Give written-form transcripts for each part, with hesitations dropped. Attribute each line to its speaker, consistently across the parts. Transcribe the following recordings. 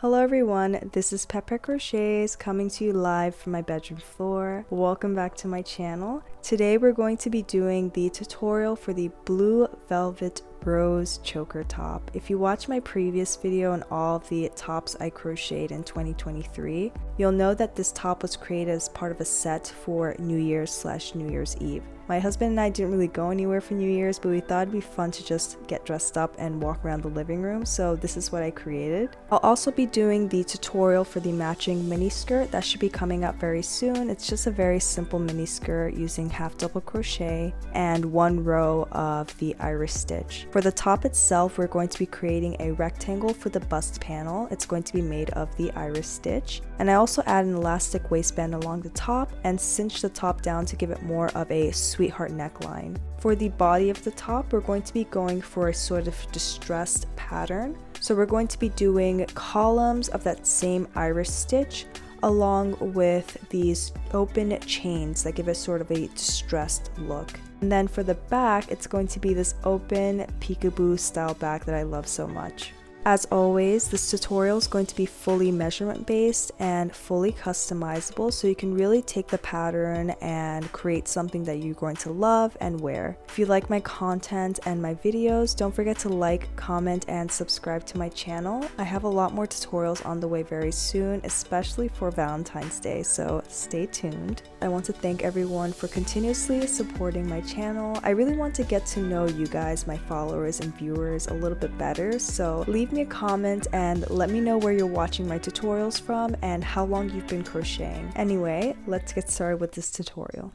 Speaker 1: Hello everyone, this is Pepper Crochets coming to you live from my bedroom floor. Welcome back to my channel. Today we're going to be doing the tutorial for the blue velvet rose choker top. If you watch my previous video on all of the tops I crocheted in 2023, you'll know that this top was created as part of a set for New Year's/New Year's Eve. My husband and I didn't really go anywhere for New Year's, but we thought it'd be fun to just get dressed up and walk around the living room, so this is what I created. I'll also be doing the tutorial for the matching mini skirt that should be coming up very soon. It's just a very simple mini skirt using half double crochet and one row of the iris stitch. For the top itself, we're going to be creating a rectangle for the bust panel. It's going to be made of the iris stitch. And I also add an elastic waistband along the top and cinch the top down to give it more of a sweetheart neckline. For the body of the top, we're going to be going for a sort of distressed pattern. So we're going to be doing columns of that same iris stitch along with these open chains that give it sort of a distressed look. And then for the back, it's going to be this open peekaboo style back that I love so much. As always, this tutorial is going to be fully measurement based and fully customizable, so you can really take the pattern and create something that you're going to love and wear. If you like my content and my videos, don't forget to like, comment, and subscribe to my channel. I have a lot more tutorials on the way very soon, especially for Valentine's Day, so stay tuned. I want to thank everyone for continuously supporting my channel. I really want to get to know you guys, my followers and viewers, a little bit better, so leave me a comment and let me know where you're watching my tutorials from and how long you've been crocheting. Anyway, let's get started with this tutorial.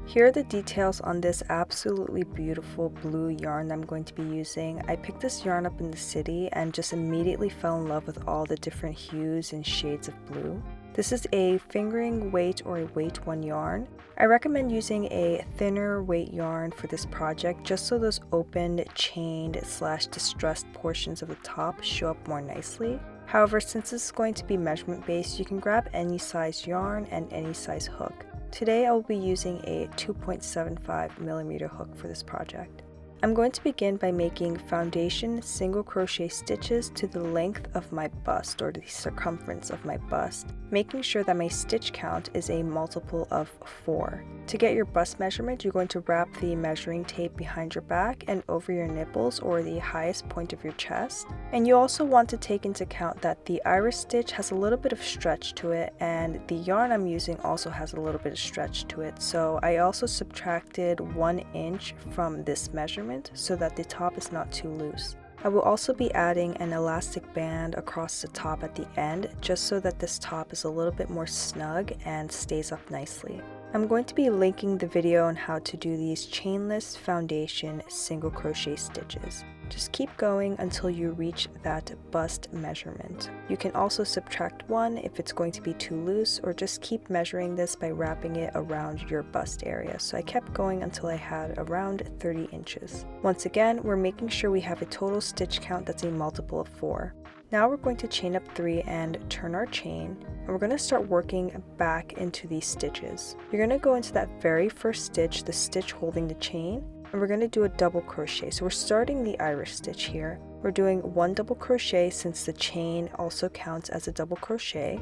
Speaker 1: Here are the details on this absolutely beautiful blue yarn I'm going to be using. I picked this yarn up in the city and just immediately fell in love with all the different hues and shades of blue. This is a fingering weight or a weight 1 yarn. I recommend using a thinner weight yarn for this project just so those open, chained / distressed portions of the top show up more nicely. However, since this is going to be measurement based, you can grab any size yarn and any size hook. Today I will be using a 2.75mm hook for this project. I'm going to begin by making foundation single crochet stitches to the length of my bust or the circumference of my bust, making sure that my stitch count is a multiple of 4. To get your bust measurement, you're going to wrap the measuring tape behind your back and over your nipples or the highest point of your chest. And you also want to take into account that the iris stitch has a little bit of stretch to it and the yarn I'm using also has a little bit of stretch to it. So I also subtracted 1 inch from this measurement so that the top is not too loose. I will also be adding an elastic band across the top at the end just so that this top is a little bit more snug and stays up nicely. I'm going to be linking the video on how to do these chainless foundation single crochet stitches. Just keep going until you reach that bust measurement. You can also subtract 1 if it's going to be too loose, or just keep measuring this by wrapping it around your bust area. So I kept going until I had around 30 inches. Once again, we're making sure we have a total stitch count that's a multiple of 4. Now we're going to chain up 3 and turn our chain, and we're going to start working back into these stitches. You're going to go into that very first stitch, the stitch holding the chain, and we're going to do a double crochet. So we're starting the iris stitch here. We're doing 1 double crochet since the chain also counts as a double crochet.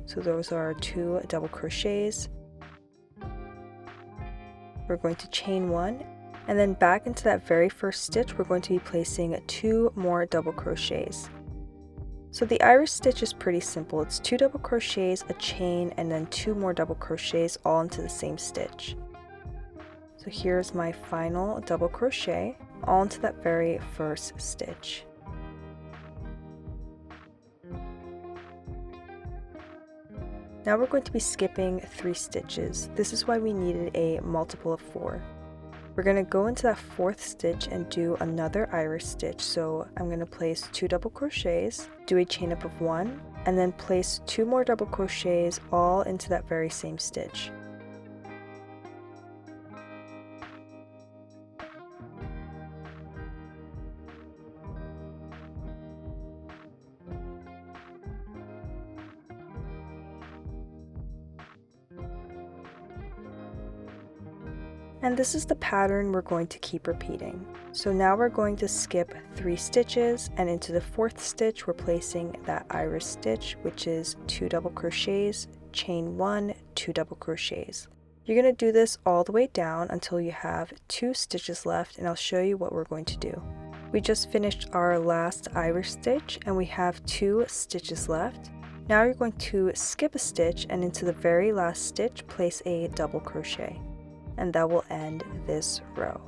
Speaker 1: So those are 2 double crochets. We're going to chain 1. And then back into that very first stitch, we're going to be placing 2 more double crochets. So the iris stitch is pretty simple. It's 2 double crochets, a chain, and then 2 more double crochets all into the same stitch. So here's my final double crochet, all into that very first stitch. Now we're going to be skipping 3 stitches. This is why we needed a multiple of 4. We're going to go into that 4th stitch and do another iris stitch. So I'm going to place 2 double crochets, do a chain up of 1, and then place 2 more double crochets all into that very same stitch. And this is the pattern we're going to keep repeating. So now we're going to skip 3 stitches, and into the 4th stitch we're placing that iris stitch, which is 2 double crochets, chain 1, 2 double crochets. You're going to do this all the way down until you have 2 stitches left, and I'll show you what we're going to do. We just finished our last iris stitch and we have 2 stitches left. Now you're going to skip a stitch, and into the very last stitch place a double crochet, and that will end this row.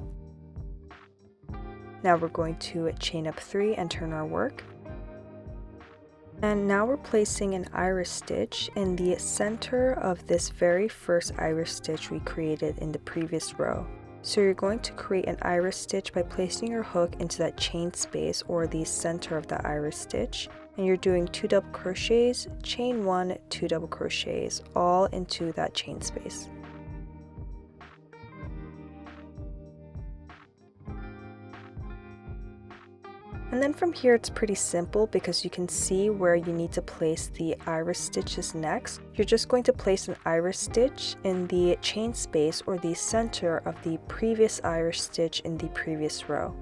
Speaker 1: Now we're going to chain up 3 and turn our work. And now we're placing an iris stitch in the center of this very first iris stitch we created in the previous row. So you're going to create an iris stitch by placing your hook into that chain space or the center of the iris stitch, and you're doing 2 double crochets, chain 1, 2 double crochets, all into that chain space. And then from here it's pretty simple because you can see where you need to place the iris stitches next. You're just going to place an iris stitch in the chain space or the center of the previous iris stitch in the previous row.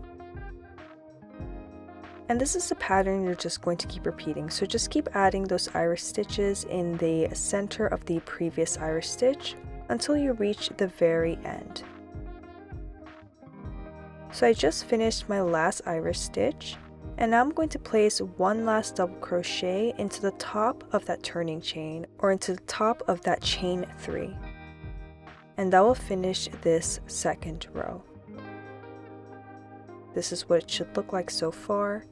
Speaker 1: And this is a pattern you're just going to keep repeating, so just keep adding those iris stitches in the center of the previous iris stitch until you reach the very end. So I just finished my last iris stitch, and now I'm going to place one last double crochet into the top of that turning chain or into the top of that chain 3, and that will finish this second row. This is what it should look like so far.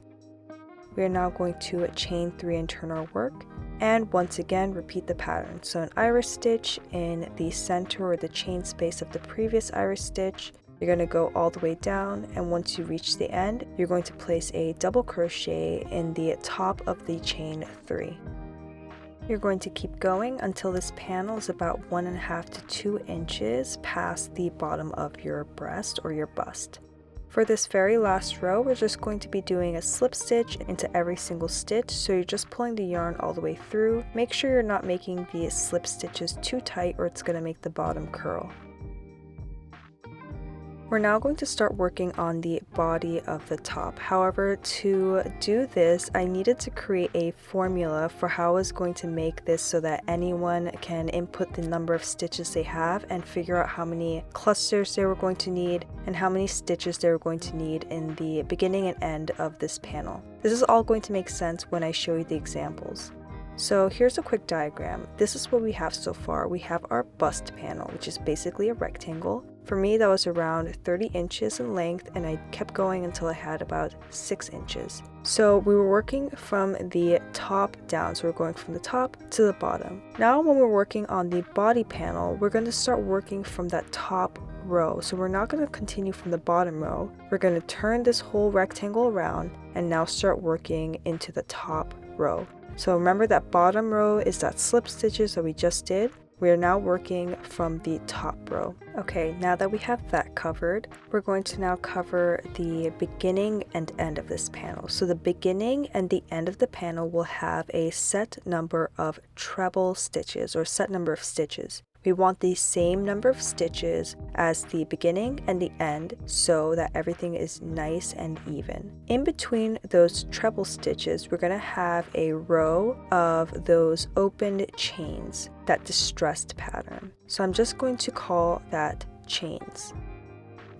Speaker 1: We are now going to chain 3 and turn our work, and once again repeat the pattern. So an iris stitch in the center or the chain space of the previous iris stitch. You're going to go all the way down, and once you reach the end, you're going to place a double crochet in the top of the chain 3. You're going to keep going until this panel is about 1.5 to 2 inches past the bottom of your breast or your bust. For this very last row, we're just going to be doing a slip stitch into every single stitch, so you're just pulling the yarn all the way through. Make sure you're not making the slip stitches too tight or it's going to make the bottom curl. We're now going to start working on the body of the top. However, to do this, I needed to create a formula for how I was going to make this so that anyone can input the number of stitches they have and figure out how many clusters they were going to need and how many stitches they were going to need in the beginning and end of this panel. This is all going to make sense when I show you the examples. So here's a quick diagram. This is what we have so far. We have our bust panel, which is basically a rectangle. For me, that was around 30 inches in length, and I kept going until I had about 6 inches. So we were working from the top down, so we're going from the top to the bottom. Now when we're working on the body panel, we're going to start working from that top row. So we're not going to continue from the bottom row. We're going to turn this whole rectangle around and now start working into the top row. So remember that bottom row is that slip stitches that we just did. We are now working from the top row. Okay, now that we have that covered, we're going to now cover the beginning and end of this panel. So the beginning and the end of the panel will have a set number of treble stitches or set number of stitches. We want the same number of stitches as the beginning and the end so that everything is nice and even. In between those treble stitches, we're going to have a row of those opened chains, that distressed pattern. So I'm just going to call that chains.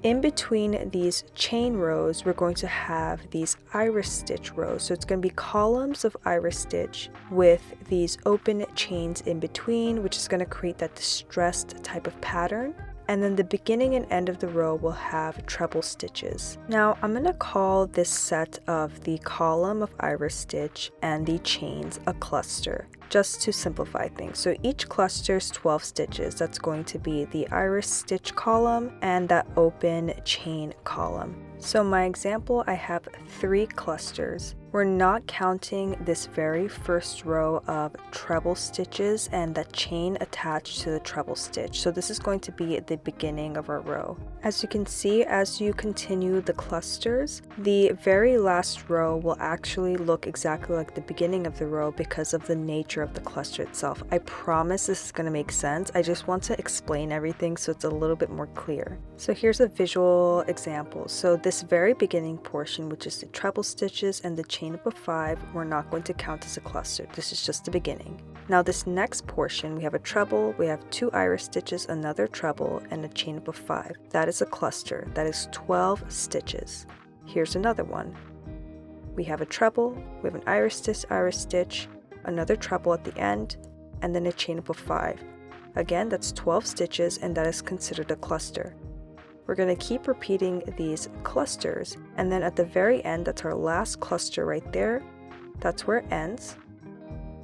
Speaker 1: In between these chain rows, we're going to have these iris stitch rows. So it's going to be columns of iris stitch with these open chains in between, which is going to create that distressed type of pattern. And then the beginning and end of the row will have treble stitches. Now I'm going to call this set of the column of iris stitch and the chains a cluster, just to simplify things. So each cluster is 12 stitches. That's going to be the iris stitch column and that open chain column. So my example, I have 3 clusters. We're not counting this very first row of treble stitches and the chain attached to the treble stitch. So this is going to be the beginning of our row. As you can see, as you continue the clusters, the very last row will actually look exactly like the beginning of the row because of the nature of the cluster itself. I promise this is going to make sense. I just want to explain everything so it's a little bit more clear. So here's a visual example. So this very beginning portion, which is the treble stitches and the chain up of 5, we're not going to count as a cluster. This is just the beginning. Now this next portion, we have a treble, we have 2 iris stitches, another treble, and a chain up of 5. That is a cluster. That is 12 stitches. Here's another one. We have a treble, we have an iris stitch, another treble at the end, and then a chain up of 5. Again, that's 12 stitches, and that is considered a cluster. We're going to keep repeating these clusters, and then at the very end, that's our last cluster right there. That's where it ends.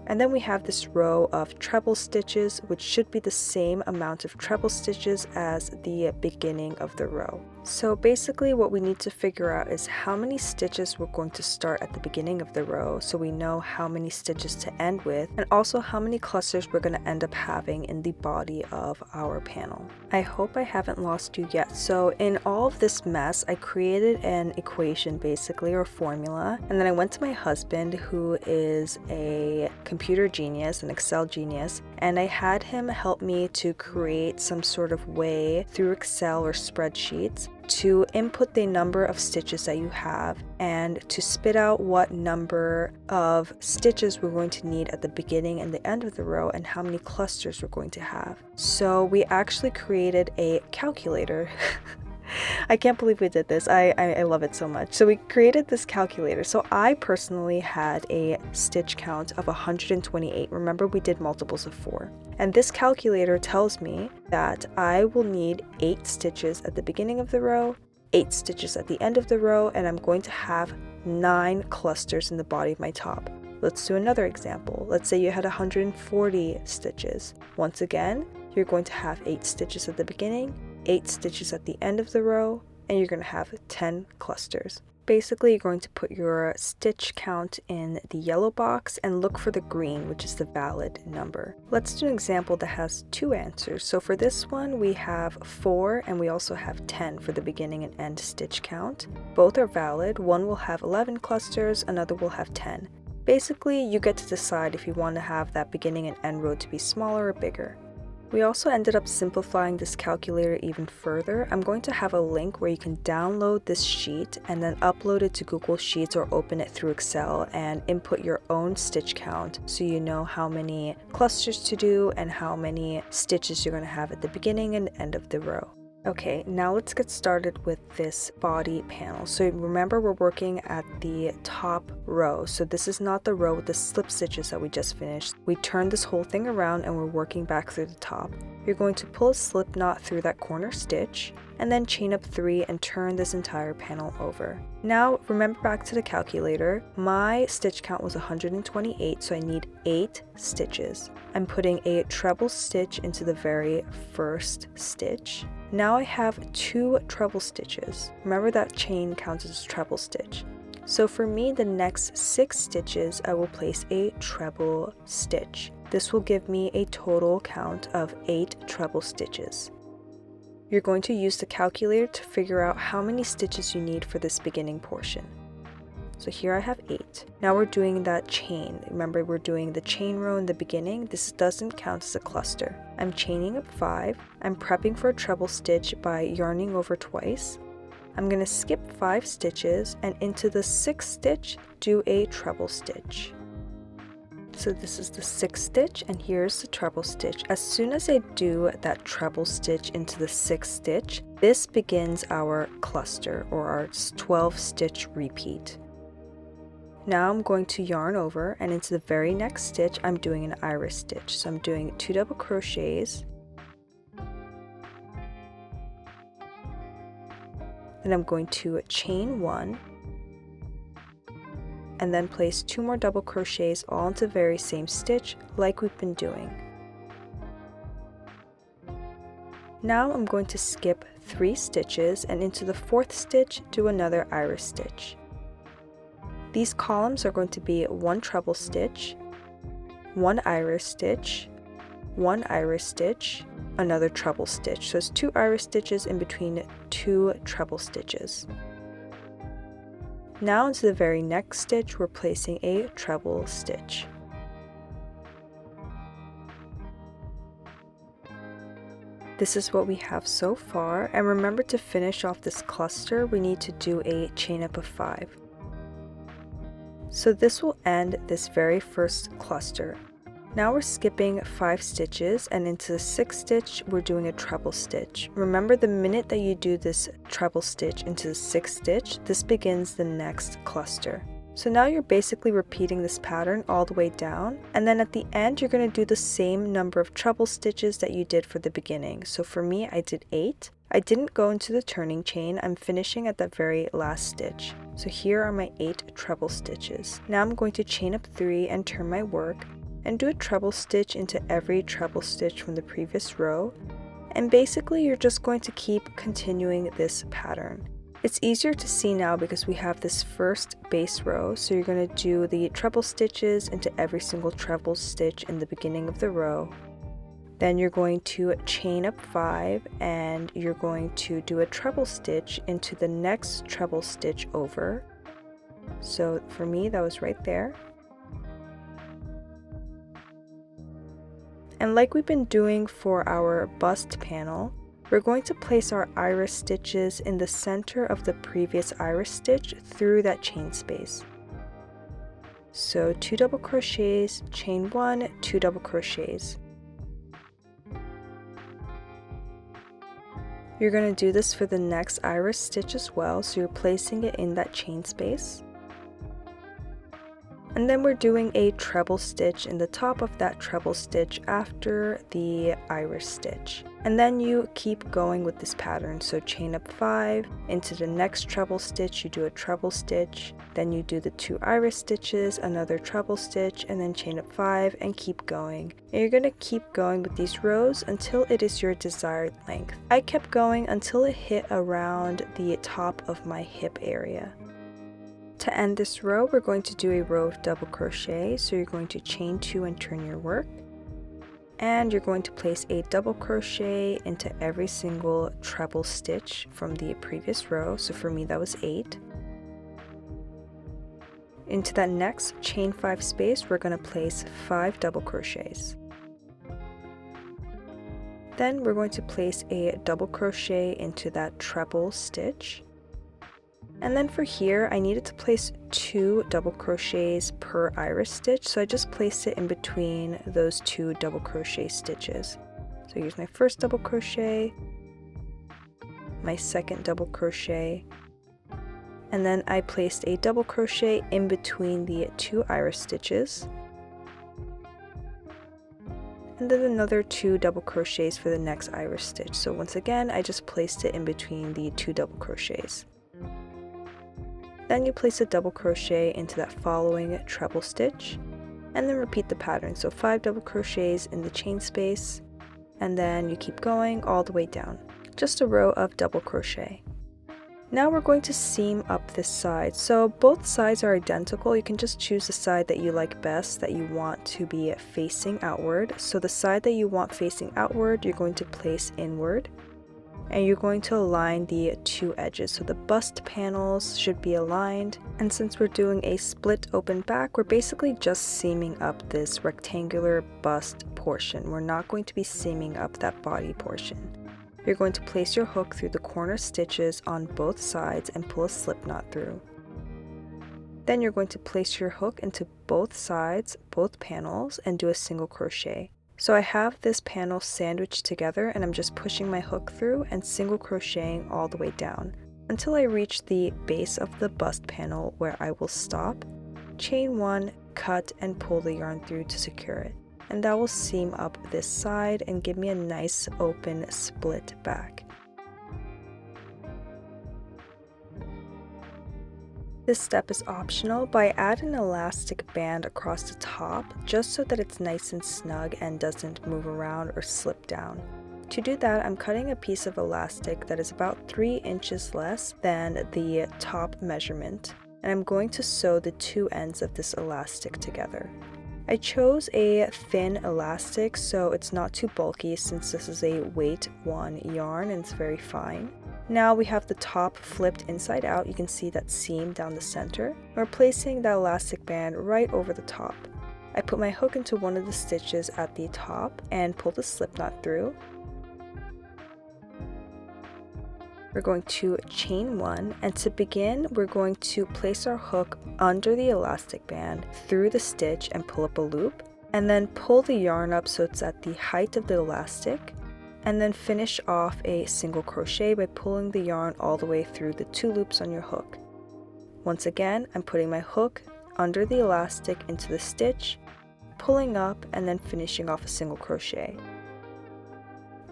Speaker 1: And then we have this row of treble stitches, which should be the same amount of treble stitches as the beginning of the row. So basically what we need to figure out is how many stitches we're going to start at the beginning of the row, so we know how many stitches to end with, and also how many clusters we're going to end up having in the body of our panel. I hope I haven't lost you yet. So in all of this mess, I created an equation basically, or formula, and then I went to my husband, who is a computer genius, an Excel genius, and I had him help me to create some sort of way through Excel or spreadsheets to input the number of stitches that you have and to spit out what number of stitches we're going to need at the beginning and the end of the row and how many clusters we're going to have. So we actually created a calculator. I can't believe we did this. I love it so much. So we created this calculator. So I personally had a stitch count of 128. Remember, we did multiples of 4. And this calculator tells me that I will need 8 stitches at the beginning of the row, 8 stitches at the end of the row, and I'm going to have 9 clusters in the body of my top. Let's do another example. Let's say you had 140 stitches. Once again, you're going to have 8 stitches at the beginning, 8 stitches at the end of the row, and you're going to have 10 clusters. Basically, you're going to put your stitch count in the yellow box and look for the green, which is the valid number. Let's do an example that has 2 answers. So for this one, we have 4 and we also have 10 for the beginning and end stitch count. Both are valid. One will have 11 clusters, another will have 10. Basically, you get to decide if you want to have that beginning and end row to be smaller or bigger. We also ended up simplifying this calculator even further. I'm going to have a link where you can download this sheet and then upload it to Google Sheets or open it through Excel and input your own stitch count so you know how many clusters to do and how many stitches you're going to have at the beginning and end of the row. Okay, now let's get started with this body panel. So remember, we're working at the top row. So this is not the row with the slip stitches that we just finished. We turned this whole thing around and we're working back through the top. You're going to pull a slip knot through that corner stitch and then chain up 3 and turn this entire panel over. Now remember, back to the calculator, my stitch count was 128, so I need 8 stitches. I'm putting a treble stitch into the very first stitch. Now I have 2 treble stitches. Remember, that chain counts as a treble stitch. So for me, the next 6 stitches, I will place a treble stitch. This will give me a total count of 8 treble stitches. You're going to use the calculator to figure out how many stitches you need for this beginning portion. So here I have 8. Now we're doing that chain. Remember, we're doing the chain row in the beginning. This doesn't count as a cluster. I'm chaining up 5. I'm prepping for a treble stitch by yarning over twice. I'm going to skip 5 stitches and into the 6th stitch, do a treble stitch. So this is the 6th stitch and here's the treble stitch. As soon as I do that treble stitch into the 6th stitch, this begins our cluster, or our 12 stitch repeat. Now I'm going to yarn over, and into the very next stitch I'm doing an iris stitch. So I'm doing 2 double crochets, and I'm going to chain 1 and then place 2 more double crochets all into the very same stitch like we've been doing. Now I'm going to skip 3 stitches and into the 4th stitch do another iris stitch. These columns are going to be 1 treble stitch, 1 iris stitch, 1 iris stitch, another treble stitch. So it's 2 iris stitches in between 2 treble stitches. Now into the very next stitch, we're placing a treble stitch. This is what we have so far, and remember to finish off this cluster, we need to do a chain up of 5. So this will end this very first cluster. Now we're skipping 5 stitches, and into the 6th stitch we're doing a treble stitch. Remember, the minute that you do this treble stitch into the 6th stitch, this begins the next cluster. So now you're basically repeating this pattern all the way down, and then at the end you're going to do the same number of treble stitches that you did for the beginning. So for me, I did 8. I didn't go into the turning chain, I'm finishing at that very last stitch. So here are my 8 treble stitches. Now I'm going to chain up 3 and turn my work, and do a treble stitch into every treble stitch from the previous row, and basically you're just going to keep continuing this pattern. It's easier to see now because we have this first base row, so you're going to do the treble stitches into every single treble stitch in the beginning of the row. Then you're going to chain up 5 and you're going to do a treble stitch into the next treble stitch over. So for me, that was right there. And like we've been doing for our bust panel, we're going to place our iris stitches in the center of the previous iris stitch through that chain space. So 2 double crochets, chain 1, 2 double crochets. You're going to do this for the next iris stitch as well, so you're placing it in that chain space. And then we're doing a treble stitch in the top of that treble stitch after the iris stitch. And then you keep going with this pattern, so chain up 5, into the next treble stitch you do a treble stitch, then you do the 2 iris stitches, another treble stitch, and then chain up 5 and keep going. And you're going to keep going with these rows until it is your desired length. I kept going until it hit around the top of my hip area. To end this row, we're going to do a row of double crochet, so you're going to chain 2 and turn your work. And you're going to place a double crochet into every single treble stitch from the previous row, so for me that was 8. Into that next chain 5 space, we're going to place 5 double crochets. Then we're going to place a double crochet into that treble stitch. And then for here, I needed to place 2 double crochets per iris stitch, so I just placed it in between those 2 double crochet stitches. So here's my first double crochet, my second double crochet, and then I placed a double crochet in between the 2 iris stitches, and then another 2 double crochets for the next iris stitch. So once again, I just placed it in between the 2 double crochets. Then you place a double crochet into that following treble stitch, and then repeat the pattern. So 5 double crochets in the chain space, and then you keep going all the way down. Just a row of double crochet. Now we're going to seam up this side. So both sides are identical. You can just choose the side that you like best, that you want to be facing outward. So the side that you want facing outward, you're going to place inward. And you're going to align the 2 edges, so the bust panels should be aligned. And since we're doing a split open back, we're basically just seaming up this rectangular bust portion. We're not going to be seaming up that body portion. You're going to place your hook through the corner stitches on both sides and pull a slip knot through. Then you're going to place your hook into both sides, both panels, and do a single crochet. So I have this panel sandwiched together, and I'm just pushing my hook through and single crocheting all the way down until I reach the base of the bust panel, where I will stop, chain 1, cut, and pull the yarn through to secure it. And that will seam up this side and give me a nice open split back. This step is optional, but I add an elastic band across the top just so that it's nice and snug and doesn't move around or slip down. To do that, I'm cutting a piece of elastic that is about 3 inches less than the top measurement, and I'm going to sew the 2 ends of this elastic together. I chose a thin elastic so it's not too bulky since this is a weight 1 yarn and it's very fine. Now we have the top flipped inside out. You can see that seam down the center. We're placing that elastic band right over the top. I put my hook into one of the stitches at the top and pull the slip knot through. We're going to chain 1, and to begin we're going to place our hook under the elastic band through the stitch and pull up a loop, and then pull the yarn up so it's at the height of the elastic, and then finish off a single crochet by pulling the yarn all the way through the 2 loops on your hook. Once again, I'm putting my hook under the elastic into the stitch, pulling up, and then finishing off a single crochet.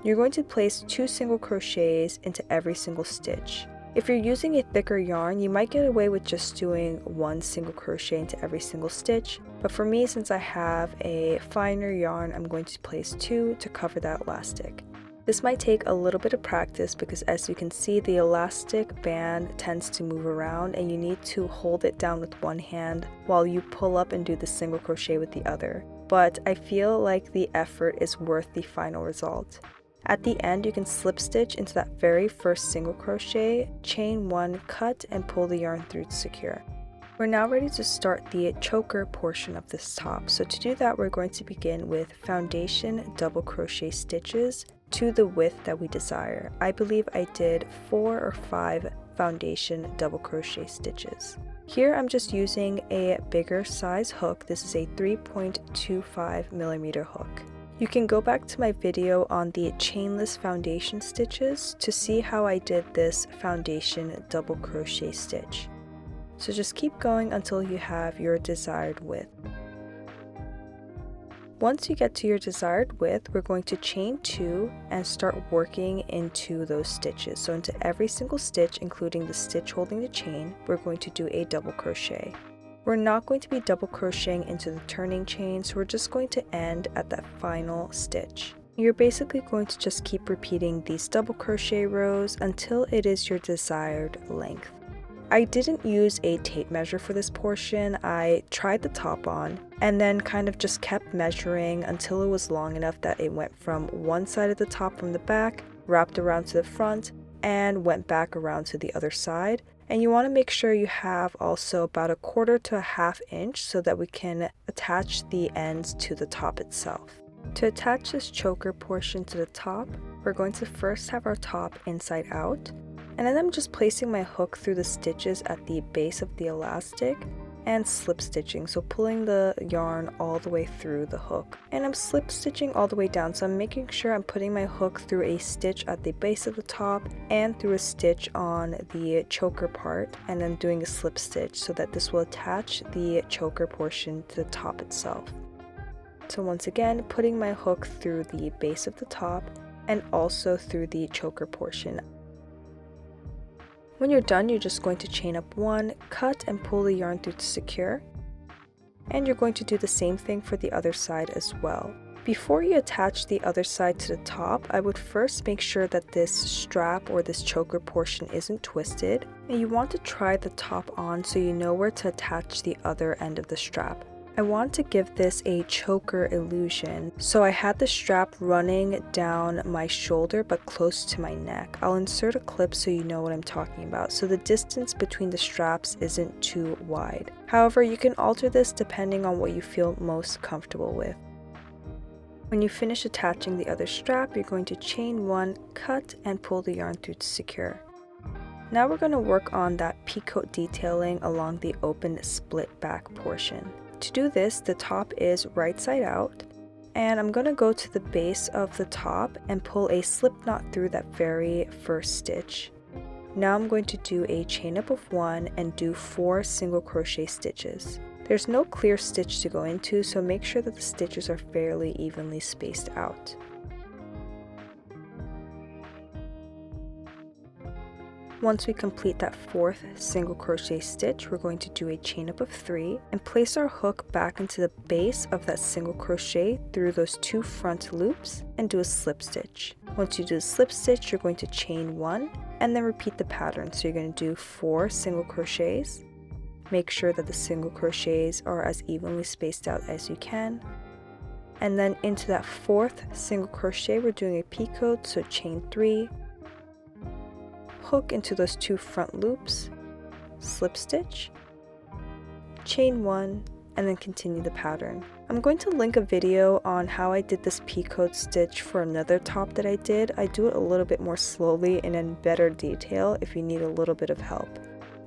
Speaker 1: You're going to place 2 single crochets into every single stitch. If you're using a thicker yarn, you might get away with just doing 1 single crochet into every single stitch, but for me, since I have a finer yarn, I'm going to place 2 to cover that elastic. This might take a little bit of practice because, as you can see, the elastic band tends to move around and you need to hold it down with one hand while you pull up and do the single crochet with the other. But I feel like the effort is worth the final result. At the end, you can slip stitch into that very first single crochet, chain 1, cut, and pull the yarn through to secure. We're now ready to start the choker portion of this top. So to do that, we're going to begin with foundation double crochet stitches to the width that we desire. I believe I did 4 or 5 foundation double crochet stitches. Here I'm just using a bigger size hook. This is a 3.25mm hook. You can go back to my video on the chainless foundation stitches to see how I did this foundation double crochet stitch. So just keep going until you have your desired width. Once you get to your desired width, we're going to chain 2 and start working into those stitches. So into every single stitch, including the stitch holding the chain, we're going to do a double crochet. We're not going to be double crocheting into the turning chain, so we're just going to end at that final stitch. You're basically going to just keep repeating these double crochet rows until it is your desired length. I didn't use a tape measure for this portion. I tried the top on and then kind of just kept measuring until it was long enough that it went from one side of the top from the back, wrapped around to the front, and went back around to the other side. And you want to make sure you have also about 1/4 to 1/2 inch so that we can attach the ends to the top itself. To attach this choker portion to the top, we're going to first have our top inside out, and then I'm just placing my hook through the stitches at the base of the elastic and slip stitching, so pulling the yarn all the way through the hook. And I'm slip stitching all the way down, so I'm making sure I'm putting my hook through a stitch at the base of the top and through a stitch on the choker part, and then doing a slip stitch so that this will attach the choker portion to the top itself. So once again, putting my hook through the base of the top and also through the choker portion. When you're done, you're just going to chain up 1, cut, and pull the yarn through to secure. And you're going to do the same thing for the other side as well. Before you attach the other side to the top, I would first make sure that this strap or this choker portion isn't twisted, and you want to try the top on so you know where to attach the other end of the strap. I want to give this a choker illusion, so I had the strap running down my shoulder but close to my neck. I'll insert a clip so you know what I'm talking about, so the distance between the straps isn't too wide. However, you can alter this depending on what you feel most comfortable with. When you finish attaching the other strap, you're going to chain 1, cut, and pull the yarn through to secure. Now we're going to work on that picot detailing along the open split back portion. To do this, the top is right side out, and I'm going to go to the base of the top and pull a slip knot through that very first stitch. Now I'm going to do a chain up of 1 and do 4 single crochet stitches. There's no clear stitch to go into, so make sure that the stitches are fairly evenly spaced out. Once we complete that 4th single crochet stitch, we're going to do a chain up of 3 and place our hook back into the base of that single crochet through those 2 front loops and do a slip stitch. Once you do the slip stitch, you're going to chain 1 and then repeat the pattern. So you're going to do 4 single crochets Make sure that the single crochets are as evenly spaced out as you can. And then into that 4th single crochet, we're doing a picot, so chain 3, hook into those 2 front loops, slip stitch, chain 1, and then continue the pattern. I'm going to link a video on how I did this picot stitch for another top that I did. I do it a little bit more slowly and in better detail if you need a little bit of help.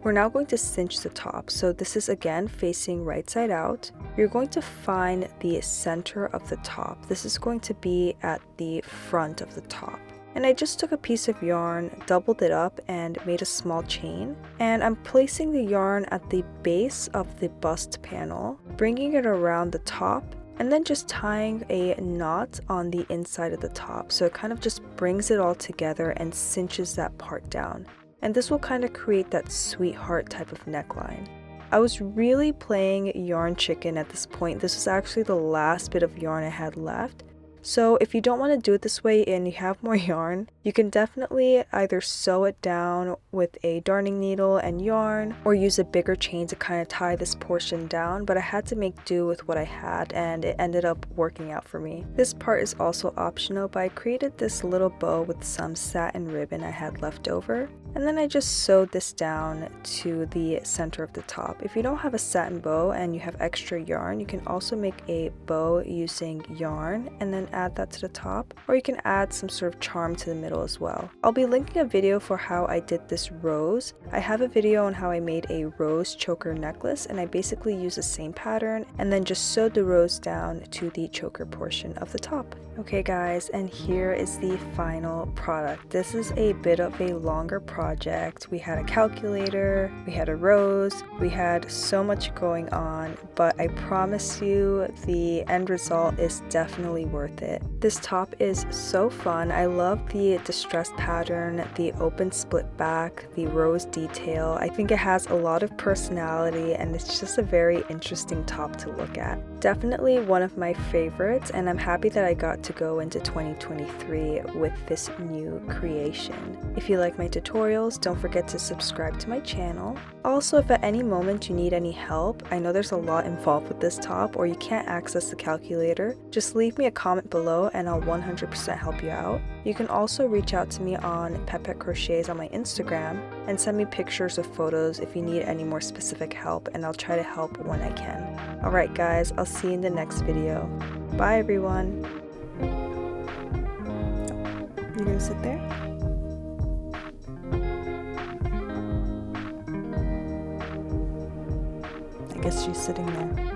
Speaker 1: We're now going to cinch the top, so this is again facing right side out. You're going to find the center of the top. This is going to be at the front of the top. And I just took a piece of yarn, doubled it up, and made a small chain. And I'm placing the yarn at the base of the bust panel, bringing it around the top, and then just tying a knot on the inside of the top. So it kind of just brings it all together and cinches that part down. And this will kind of create that sweetheart type of neckline. I was really playing yarn chicken at this point. This was actually the last bit of yarn I had left. So if you don't want to do it this way and you have more yarn, you can definitely either sew it down with a darning needle and yarn, or use a bigger chain to kind of tie this portion down, but I had to make do with what I had and it ended up working out for me. This part is also optional, but I created this little bow with some satin ribbon I had left over, and then I just sewed this down to the center of the top. If you don't have a satin bow and you have extra yarn, you can also make a bow using yarn and then add that to the top, or you can add some sort of charm to the middle as well. I'll be linking a video for how I did this rose. I have a video on how I made a rose choker necklace, and I basically used the same pattern and then just sewed the rose down to the choker portion of the top. Okay guys, and here is the final product. This is a bit of a longer project. We had a calculator, we had a rose, we had so much going on, but I promise you the end result is definitely worth it. This top is so fun. I love the distressed pattern, the open split back, the rose detail. I think it has a lot of personality and it's just a very interesting top to look at. Definitely one of my favorites, and I'm happy that I got to go into 2023 with this new creation. If you like my tutorials, don't forget to subscribe to my channel. Also, if at any moment you need any help, I know there's a lot involved with this top, or you can't access the calculator, just leave me a comment below and I'll 100% help you out. You can also reach out to me on Pet Crochets on my Instagram and send me pictures or photos if you need any more specific help, and I'll try to help when I can. Alright guys, I'll see you in the next video. Bye everyone! You gonna sit there? I guess she's sitting there.